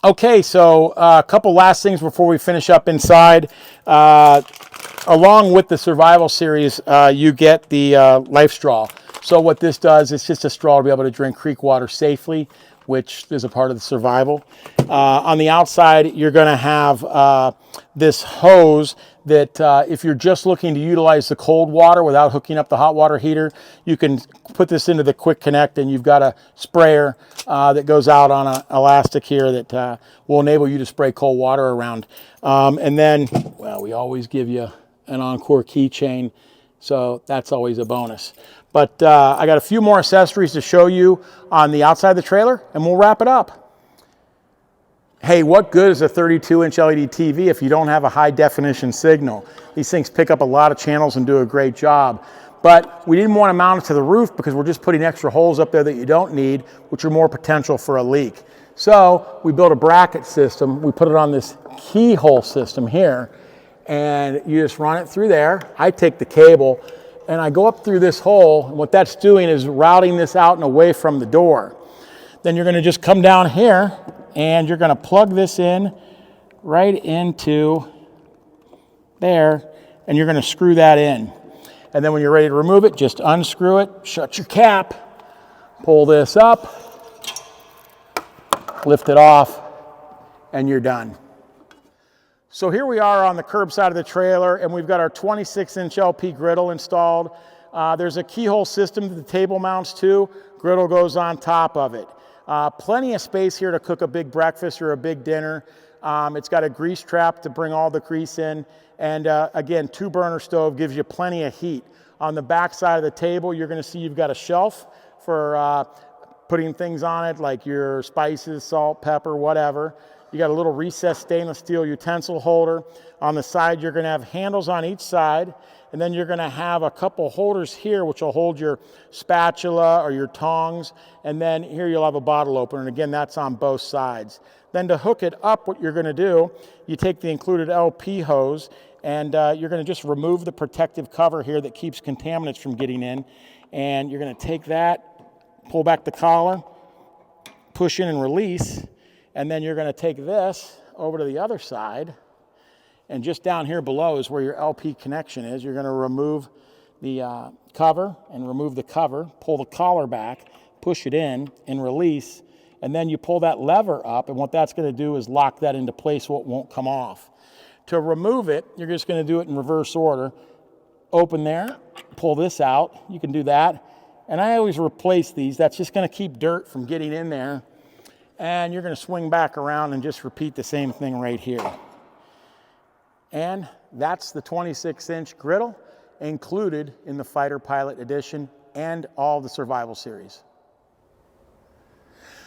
Okay, so a couple last things before we finish up inside. Along with the Survival Series, you get the Life Straw. So what this does, it's just a straw to be able to drink creek water safely, which is a part of the survival. On the outside, you're going to have this hose that if you're just looking to utilize the cold water without hooking up the hot water heater, you can put this into the quick connect, and you've got a sprayer that goes out on an elastic here that will enable you to spray cold water around. And then, well, we always give you an Encore keychain, so that's always a bonus. But I got a few more accessories to show you on the outside of the trailer, and we'll wrap it up. Hey, what good is a 32-inch LED TV if you don't have a high-definition signal? These things pick up a lot of channels and do a great job. But we didn't want to mount it to the roof because we're just putting extra holes up there that you don't need, which are more potential for a leak. So we built a bracket system. We put it on this keyhole system here, and you just run it through there. I take the cable, and I go up through this hole, and what that's doing is routing this out and away from the door. Then you're going to just come down here, and you're going to plug this in right into there, and you're going to screw that in. And then when you're ready to remove it, just unscrew it, shut your cap, pull this up, lift it off, and you're done. So here we are on the curb side of the trailer, and we've got our 26-inch LP griddle installed. There's a keyhole system that the table mounts to. Griddle goes on top of it. Plenty of space here to cook a big breakfast or a big dinner. It's got a grease trap to bring all the grease in. And again, 2-burner stove gives you plenty of heat. On the back side of the table, you're going to see you've got a shelf for putting things on it, like your spices, salt, pepper, whatever. You got a little recessed stainless steel utensil holder. On the side, you're going to have handles on each side, and then you're going to have a couple holders here which will hold your spatula or your tongs, and then here you'll have a bottle opener, and again, that's on both sides. Then to hook it up, what you're going to do, you take the included LP hose, and you're going to just remove the protective cover here that keeps contaminants from getting in, and you're going to take that, pull back the collar, push in and release, and then you're going to take this over to the other side, and just down here below is where your LP connection is. You're going to remove the cover and remove the cover, pull the collar back, push it in and release, and then you pull that lever up, and what that's going to do is lock that into place so it won't come off. To remove it, you're just going to do it in reverse order. Open there, pull this out. You can do that. And I always replace these. That's just going to keep dirt from getting in there. And you're going to swing back around and just repeat the same thing right here. And that's the 26-inch griddle included in the Fighter Pilot Edition and all the Survival Series.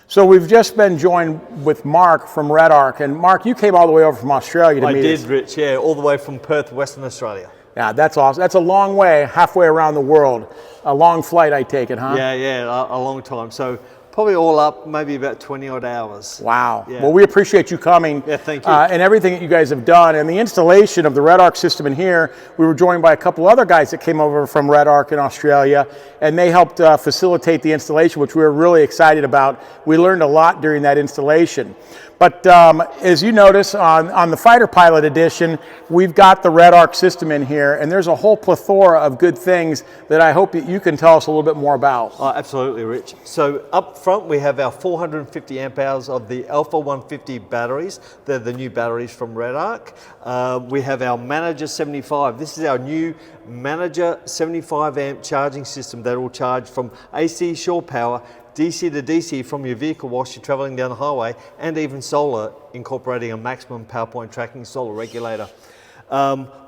So we've just been joined with Mark from REDARC. And Mark, you came all the way over from Australia to meet us. I did, Rich, yeah, all the way from Perth, Western Australia. Yeah, that's awesome. That's a long way, halfway around the world. A long flight, I take it, huh? Yeah, a long time. So probably all up, maybe about 20 odd hours. Wow. Yeah. Well, we appreciate you coming. Yeah, thank you. And everything that you guys have done. And the installation of the REDARC system in here, we were joined by a couple other guys that came over from REDARC in Australia, and they helped facilitate the installation, which we were really excited about. We learned a lot during that installation. But as you notice on the Fighter Pilot Edition, we've got the REDARC system in here, and there's a whole plethora of good things that I hope that you can tell us a little bit more about. Oh, absolutely, Rich. So up front we have our 450 amp hours of the Alpha 150 batteries. They're the new batteries from REDARC. We have our Manager 75. This is our new Manager 75 amp charging system that will charge from AC shore power, DC to DC from your vehicle whilst you're traveling down the highway, and even solar, incorporating a maximum power point tracking solar regulator.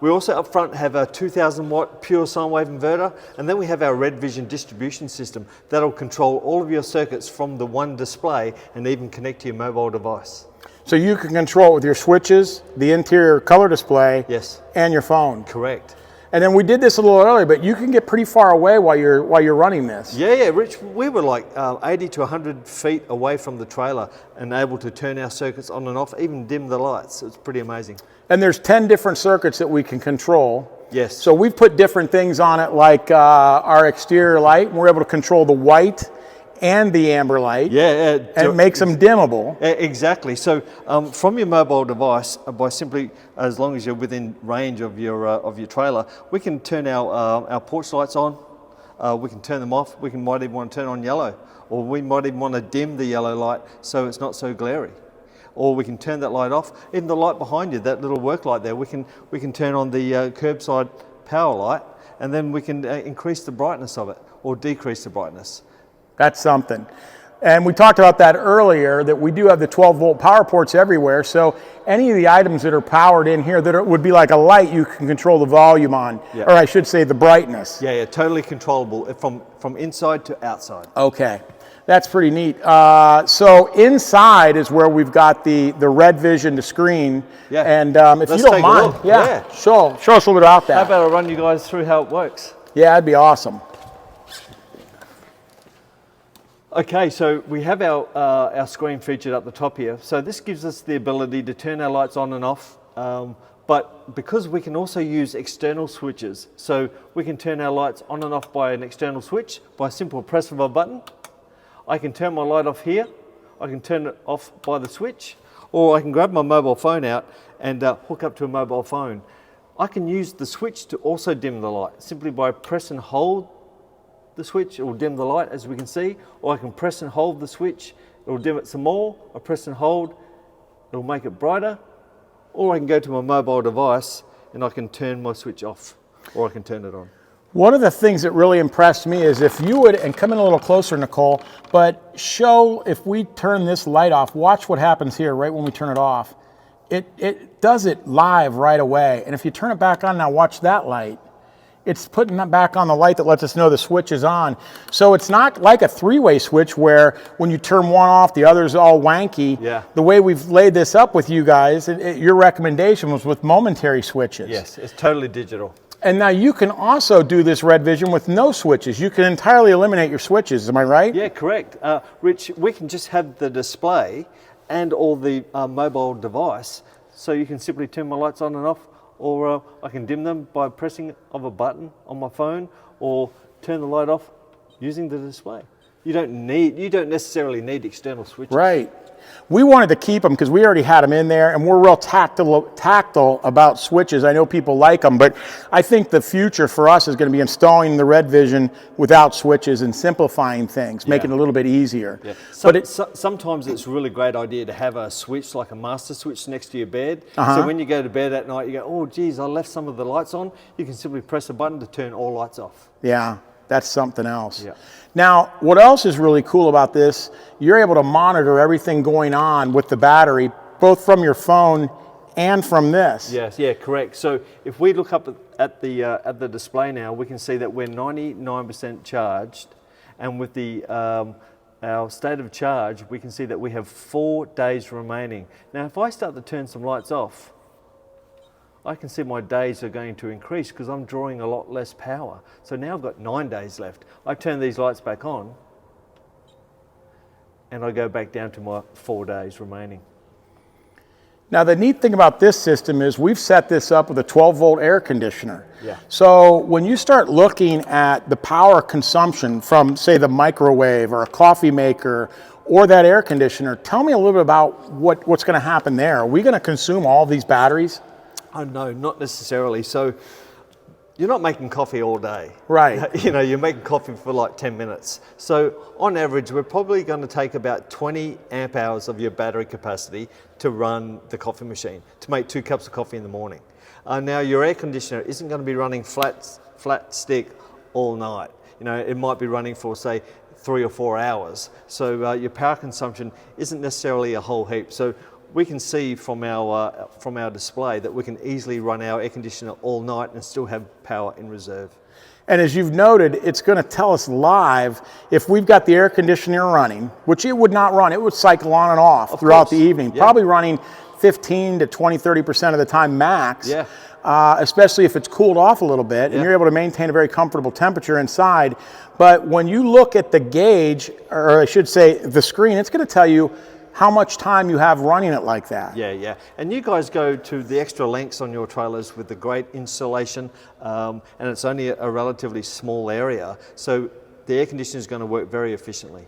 We also up front have a 2000 watt pure sine wave inverter, and then we have our RedVision distribution system that'll control all of your circuits from the one display and even connect to your mobile device. So you can control it with your switches, the interior color display, yes, and your phone. Correct. And then we did this a little earlier, but you can get pretty far away while you're running this. Yeah, Rich, we were like 80 to 100 feet away from the trailer and able to turn our circuits on and off, even dim the lights. It's pretty amazing. And there's 10 different circuits that we can control. Yes. So we've put different things on it, like our exterior light, and we're able to control the white and the amber light. Yeah, and it makes them dimmable. Exactly. So from your mobile device, by simply, as long as you're within range of your trailer, we can turn our porch lights on. We can turn them off. Might even want to turn on yellow, or we might even want to dim the yellow light so it's not so glary. Or we can turn that light off. Even the light behind you, that little work light there, we can turn on the curbside power light, and then we can increase the brightness of it or decrease the brightness. That's something. And we talked about that earlier, that we do have the 12-volt power ports everywhere. So any of the items that are powered in here would be like a light, you can control the volume on, or I should say the brightness. Yeah, totally controllable from inside to outside. Okay. That's pretty neat. So inside is where we've got the RedVision, the screen. Yeah. And if Let's you don't take a mind, look. show us a little bit about that. How about I run you guys through how it works? Yeah, that'd be awesome. Okay, so we have our screen featured up the top here. So this gives us the ability to turn our lights on and off. But because we can also use external switches, so we can turn our lights on and off by an external switch by a simple press of a button. I can turn my light off here, I can turn it off by the switch, or I can grab my mobile phone out and hook up to a mobile phone. I can use the switch to also dim the light, simply by press and hold the switch, it will dim the light as we can see, or I can press and hold the switch, it will dim it some more, I press and hold, it will make it brighter, or I can go to my mobile device and I can turn my switch off, or I can turn it on. One of the things that really impressed me is if you would, and come in a little closer, Nicole, but show if we turn this light off, watch what happens here right when we turn it off. It does it live right away. And if you turn it back on, now watch that light. It's putting that back on the light that lets us know the switch is on. So it's not like a three-way switch where when you turn one off, the other's all wanky. Yeah. The way we've laid this up with you guys, your recommendation was with momentary switches. Yes, it's totally digital. And now you can also do this RedVision with no switches. You can entirely eliminate your switches, am I right? Yeah, correct. Rich, we can just have the display and all the mobile device, so you can simply turn my lights on and off, or I can dim them by pressing of a button on my phone, or turn the light off using the display. You don't necessarily need external switches. Right. We wanted to keep them because we already had them in there, and we're real tactile about switches. I know people like them, but I think the future for us is going to be installing the RedVision without switches and simplifying things, making it a little bit easier. Yeah. But sometimes it's a really great idea to have a switch, like a master switch, next to your bed. So when you go to bed at night, you go, oh, geez, I left some of the lights on. You can simply press a button to turn all lights off. Yeah. That's something else. Yeah. Now, what else is really cool about this, you're able to monitor everything going on with the battery, both from your phone and from this. Yes, yeah, correct. So if we look up at the display now, we can see that we're 99% charged, and with our state of charge, we can see that we have 4 days remaining. Now, if I start to turn some lights off, I can see my days are going to increase because I'm drawing a lot less power. So now I've got 9 days left. I turn these lights back on and I go back down to my 4 days remaining. Now the neat thing about this system is we've set this up with a 12-volt air conditioner. Yeah. So when you start looking at the power consumption from, say, the microwave or a coffee maker or that air conditioner, tell me a little bit about what's going to happen there. Are we going to consume all these batteries? Oh, no, not necessarily. So you're not making coffee all day. Right. You know, you're making coffee for like 10 minutes. So on average, we're probably going to take about 20 amp hours of your battery capacity to run the coffee machine, to make 2 cups of coffee in the morning. Now, your air conditioner isn't going to be running flat stick all night. You know, it might be running for, say, 3 or 4 hours. So your power consumption isn't necessarily a whole heap. So we can see from our display that we can easily run our air conditioner all night and still have power in reserve. And as you've noted, it's going to tell us live if we've got the air conditioner running, which it would not run. It would cycle on and off throughout the evening, probably running 15 to 20, 30% of the time max, especially if it's cooled off a little bit and you're able to maintain a very comfortable temperature inside. But when you look at the gauge, or I should say the screen, it's going to tell you how much time you have running it like that. Yeah, yeah. And you guys go to the extra lengths on your trailers with the great insulation, and it's only a relatively small area. So the air conditioner is going to work very efficiently.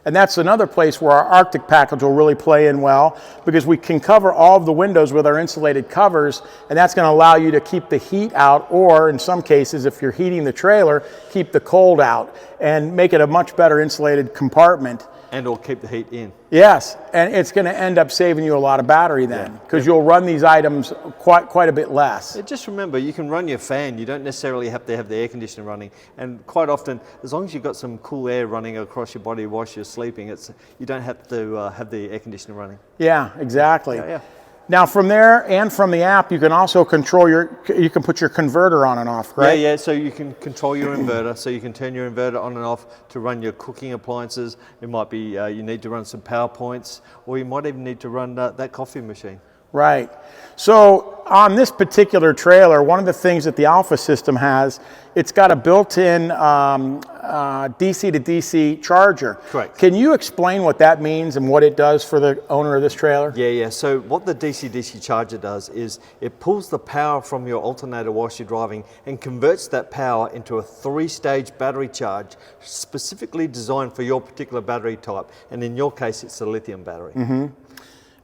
And that's another place where our Arctic package will really play in well, because we can cover all of the windows with our insulated covers, and that's going to allow you to keep the heat out, or in some cases, if you're heating the trailer, keep the cold out and make it a much better insulated compartment. And or keep the heat in. Yes, and it's going to end up saving you a lot of battery then, because you'll run these items quite a bit less. Yeah, just remember, you can run your fan. You don't necessarily have to have the air conditioner running. And quite often, as long as you've got some cool air running across your body whilst you're sleeping, you don't have to have the air conditioner running. Yeah, exactly. Yeah. Now from there and from the app, you can also control you can put your converter on and off, right? Yeah, so you can control your inverter, so you can turn your inverter on and off to run your cooking appliances. It might be you need to run some power points, or you might even need to run that coffee machine. Right. So on this particular trailer, one of the things that the Alpha system has, it's got a built-in DC to DC charger. Correct. Can you explain what that means and what it does for the owner of this trailer? Yeah. So what the DC-DC charger does is it pulls the power from your alternator whilst you're driving and converts that power into a 3-stage battery charge specifically designed for your particular battery type. And in your case, it's a lithium battery. Mm-hmm.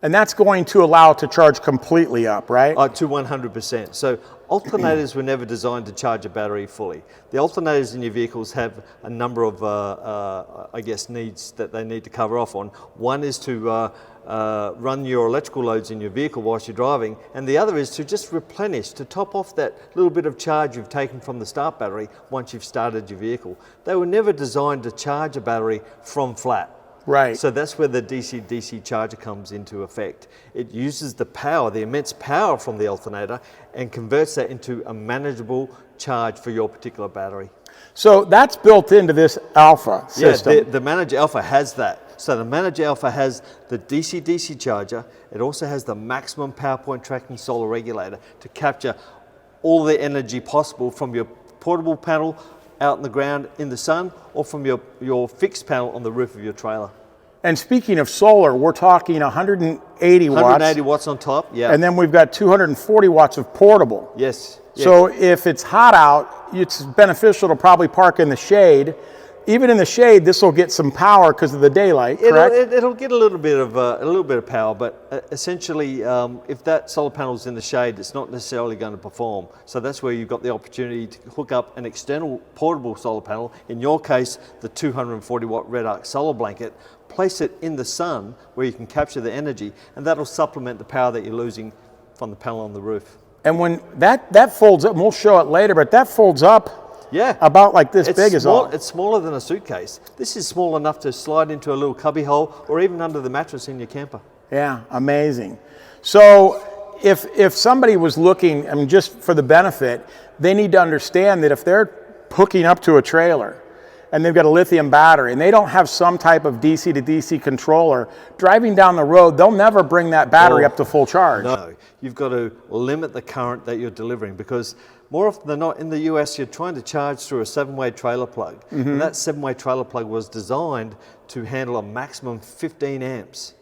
And that's going to allow it to charge completely up, right? To 100%. So alternators were never designed to charge a battery fully. The alternators in your vehicles have a number of, I guess, needs that they need to cover off on. One is to run your electrical loads in your vehicle whilst you're driving, and the other is to just replenish, to top off that little bit of charge you've taken from the start battery once you've started your vehicle. They were never designed to charge a battery from flat. Right. So that's where the DC-DC charger comes into effect. It uses the power, the immense power from the alternator, and converts that into a manageable charge for your particular battery. So that's built into this Alpha system. Yeah, the Manager Alpha has that. So the Manager Alpha has the DC-DC charger. It also has the maximum power point tracking solar regulator to capture all the energy possible from your portable panel out in the ground in the sun, or from your fixed panel on the roof of your trailer. And speaking of solar, we're talking 180 watts. 180 watts on top, yeah. And then we've got 240 watts of portable. Yes. So if it's hot out, it's beneficial to probably park in the shade. Even in the shade, this will get some power because of the daylight, correct? It'll get a little bit of power, but essentially, if that solar panel's in the shade, it's not necessarily going to perform. So that's where you've got the opportunity to hook up an external portable solar panel. In your case, the 240 watt REDARC solar blanket. Place it in the sun where you can capture the energy, and that'll supplement the power that you're losing from the panel on the roof. And when that folds up, and we'll show it later, but that folds up. Yeah, about like this big is all. It's smaller than a suitcase. This is small enough to slide into a little cubby hole or even under the mattress in your camper. Yeah, amazing. So if somebody was looking, I mean, just for the benefit, they need to understand that if they're hooking up to a trailer and they've got a lithium battery and they don't have some type of DC to DC controller, driving down the road, they'll never bring that battery up to full charge. No, you've got to limit the current that you're delivering, because more often than not, in the US, you're trying to charge through a 7-way trailer plug. Mm-hmm. And that 7-way trailer plug was designed to handle a maximum 15 amps.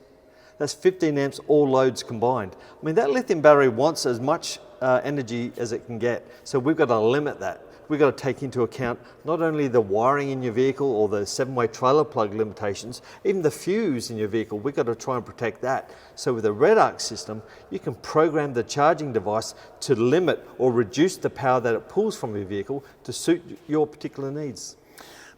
That's 15 amps, all loads combined. I mean, that lithium battery wants as much energy as it can get. So we've got to limit that. We've got to take into account not only the wiring in your vehicle or the 7-way trailer plug limitations, even the fuse in your vehicle. We've got to try and protect that. So with a REDARC system, you can program the charging device to limit or reduce the power that it pulls from your vehicle to suit your particular needs.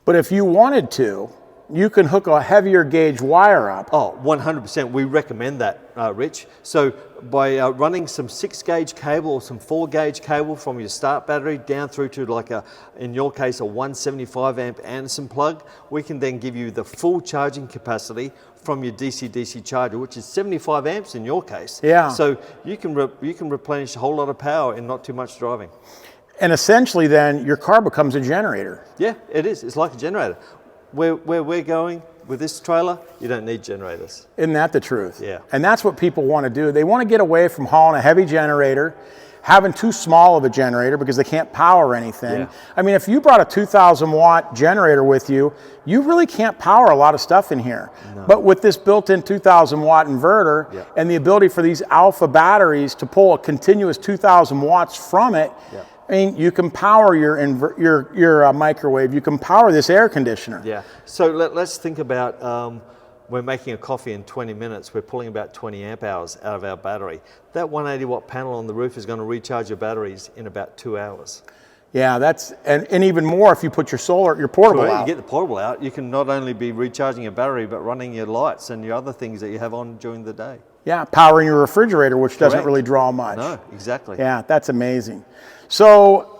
But if you wanted to, you can hook a heavier gauge wire up. Oh, 100%. We recommend that, Rich. So by running some 6-gauge cable or some 4-gauge cable from your start battery down through to, like in your case, a 175 amp Anderson plug, we can then give you the full charging capacity from your DC-DC charger, which is 75 amps in your case. Yeah. So you can replenish a whole lot of power in not too much driving. And essentially then your car becomes a generator. Yeah, it is. It's like a generator. Where we're going with this trailer, you don't need generators. Isn't that the truth? Yeah. And that's what people want to do. They want to get away from hauling a heavy generator, having too small of a generator because they can't power anything. Yeah. I mean, if you brought a 2,000 watt generator with you, you really can't power a lot of stuff in here. No. But with this built-in 2,000 watt inverter Yeah. and the ability for these alpha batteries to pull a continuous 2,000 watts from it, Yeah. I mean, you can power your microwave, you can power this air conditioner. Yeah. So let's think about we're making a coffee in 20 minutes. We're pulling about 20 amp hours out of our battery. That 180 watt panel on the roof is going to recharge your batteries in about 2 hours. Yeah, that's, and even more if you put your portable Correct. out. You get the portable out, you can not only be recharging your battery, but running your lights and your other things that you have on during the day. Yeah, powering your refrigerator, which doesn't Correct. really draw much. No, exactly. Yeah, that's amazing. So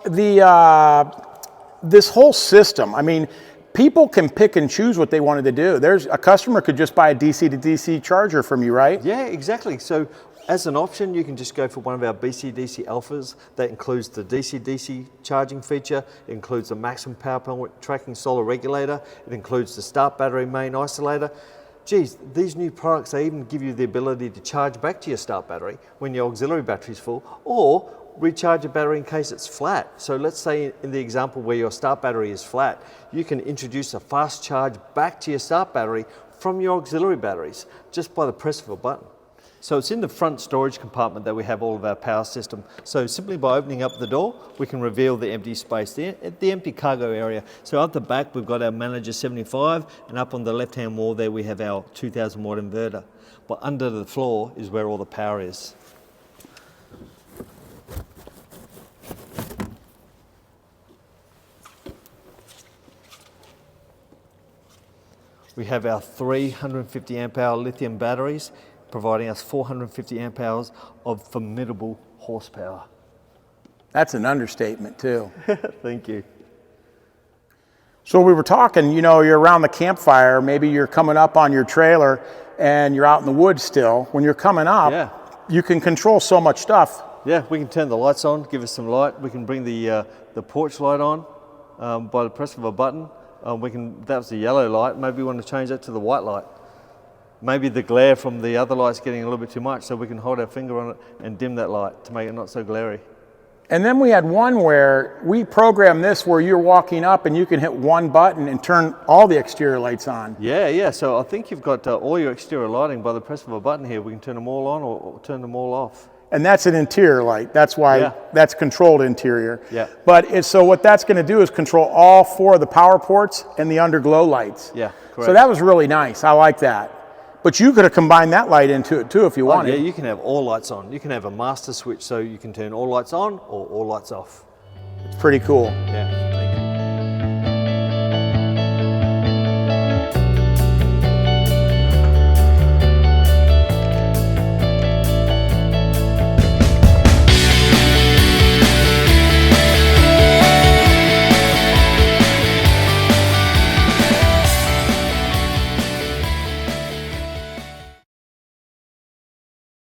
this whole system, I mean, people can pick and choose what they wanted to do. There's a customer could just buy a DC to DC charger from you, right? Yeah, exactly. So as an option, you can just go for one of our BC-DC Alphas. That includes the DC-DC charging feature, it includes the maximum power point tracking solar regulator, it includes the start battery main isolator. Geez, these new products, they even give you the ability to charge back to your start battery when your auxiliary battery is full, or recharge your battery in case it's flat. So let's say in the example where your start battery is flat, you can introduce a fast charge back to your start battery from your auxiliary batteries just by the press of a button. So it's in the front storage compartment that we have all of our power system. So simply by opening up the door, we can reveal the empty space, the empty cargo area. So up the back, we've got our Manager 75, and up on the left-hand wall there, we have our 2,000 watt inverter. But under the floor is where all the power is. We have our 350 amp hour lithium batteries, providing us 450 amp hours of formidable horsepower. That's an understatement too. Thank you. So we were talking, you know, you're around the campfire, maybe you're coming up on your trailer and you're out in the woods still. When you're coming up, Yeah. you can control so much stuff. Yeah, we can turn the lights on, give us some light. We can bring the porch light on by the press of a button. That was the yellow light. Maybe we want to change that to the white light. Maybe the glare from the other light's getting a little bit too much, so we can hold our finger on it and dim that light to make it not so glary. And then we had one where we programmed this where you're walking up and you can hit one button and turn all the exterior lights on. Yeah. So I think you've got all your exterior lighting by the press of a button here. We can turn them all on or turn them all off. And that's an interior light. That's why that's controlled interior. Yeah. But so what that's going to do is control all 4 of the power ports and the underglow lights. Yeah, correct. So that was really nice. I like that. But you could have combined that light into it too if you wanted. Yeah, you can have all lights on. You can have a master switch so you can turn all lights on or all lights off. It's pretty cool. Yeah.